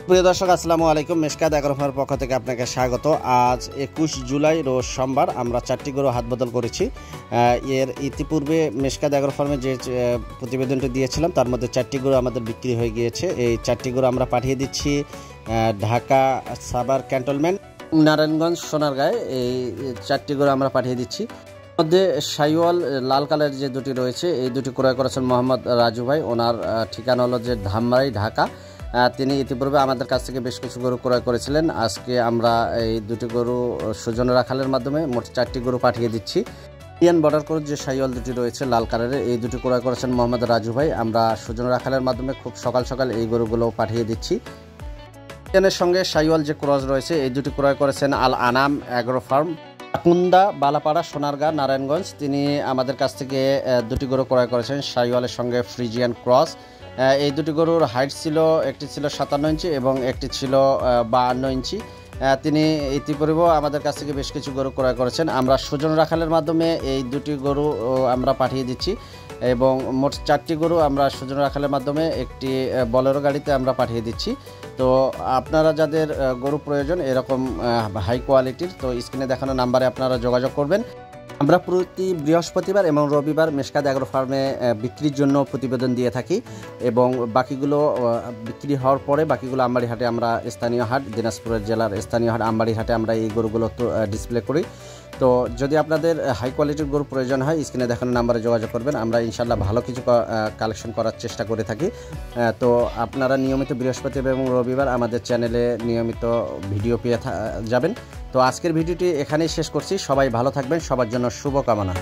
প্রিয় দর্শক আসসালামু আলাইকুম। মেশকাত এগ্রো ফার্মের পক্ষ থেকে আপনাকে স্বাগত। আজ 21 জুলাই রোজ সোমবার আমরা 4টি গরু হাত বদল করেছি। এর ইতিপূর্বে মেশকাত এগ্রো ফার্মে যে প্রতিবেদনটি দিয়েছিলাম তার মধ্যে 4টি গরু আমাদের বিক্রি হয়ে গিয়েছে। এই 4টি গরু আমরা পাঠিয়ে দিচ্ছি ঢাকা সাভার ক্যান্টনমেন্ট নারায়ণগঞ্জ সোনারগাঁয়ে। এই 4টি গরু আমরা পাঠিয়ে দিচ্ছি। মধ্যে শাইওয়াল লাল কালার যে দুটি রয়েছে এই দুটি ক্রয় করেছেন মোহাম্মদ রাজু ভাই। ওনার ঠিকানা হলো যে ধামরাই ঢাকা। তিনি ইতিপূর্বে আমাদের কাছ থেকে বেশ কিছু গরু ক্রয় করেছিলেন। আজকে আমরা এই দুটি গরু সুজন রাখালের মাধ্যমে মোট 4টি গরু পাঠিয়ে দিচ্ছি। ইন্ডিয়ান বর্ডার ক্রস যে শাইওয়াল দুটি রয়েছে লাল কালারের এই দুটি ক্রয় করেছেন মোহাম্মদ রাজু ভাই। আমরা সুজন রাখালের মাধ্যমে খুব সকাল সকাল এই গরুগুলো পাঠিয়ে দিচ্ছি। ইন্ডিয়ানের সঙ্গে শাইওয়াল যে ক্রস রয়েছে এই দুটি ক্রয় করেছেন আল আনাম এগ্রো ফার্ম কুন্দা বালাপাড়া সোনারগাঁ নারায়ণগঞ্জ। তিনি আমাদের কাছ থেকে দুটি গরু ক্রয় করেছেন শাইওয়ালের সঙ্গে ফ্রিজিয়ান ক্রস। এই দুটি গরুর হাইট ছিল, একটি ছিল 57 ইঞ্চি এবং একটি ছিল 52 ইঞ্চি। তিনি ইতিপূর্বেও আমাদের কাছ থেকে বেশ কিছু গরু ক্রয় করেছেন। আমরা সুজন রাখালের মাধ্যমে এই দুটি গরু আমরা পাঠিয়ে দিচ্ছি এবং মোট 4টি গরু আমরা সুজন রাখালের মাধ্যমে একটি বলেরো গাড়িতে আমরা পাঠিয়ে দিচ্ছি। তো আপনারা যাদের গরু প্রয়োজন এরকম হাই কোয়ালিটির, তো স্ক্রিনে দেখানো নাম্বারে আপনারা যোগাযোগ করবেন। আমরা প্রতি বৃহস্পতিবার এবং রবিবার মেশকাত এগ্রো ফার্মে বিক্রির জন্য প্রতিবেদন দিয়ে থাকি এবং বাকিগুলো বিক্রি হওয়ার পরে বাকিগুলো আমবাড়িহাটে আমরা স্থানীয় হাট, দিনাজপুরের জেলার স্থানীয় হাট আমবাড়িহাটে আমরা এই গরুগুলো ডিসপ্লে করি। তো যদি আপনাদের হাই কোয়ালিটির গরু প্রয়োজন হয় স্ক্রিনে দেখানো নাম্বারে যোগাযোগ করবেন। আমরা ইনশাল্লাহ ভালো কিছু কালেকশন করার চেষ্টা করে থাকি। তো আপনারা নিয়মিত বৃহস্পতিবার এবং রবিবার আমাদের চ্যানেলে নিয়মিত ভিডিও পেয়ে যাবেন। তো আজকের ভিডিওটি এখানেই শেষ করছি। সবাই ভালো থাকবেন, সবার জন্য শুভকামনা।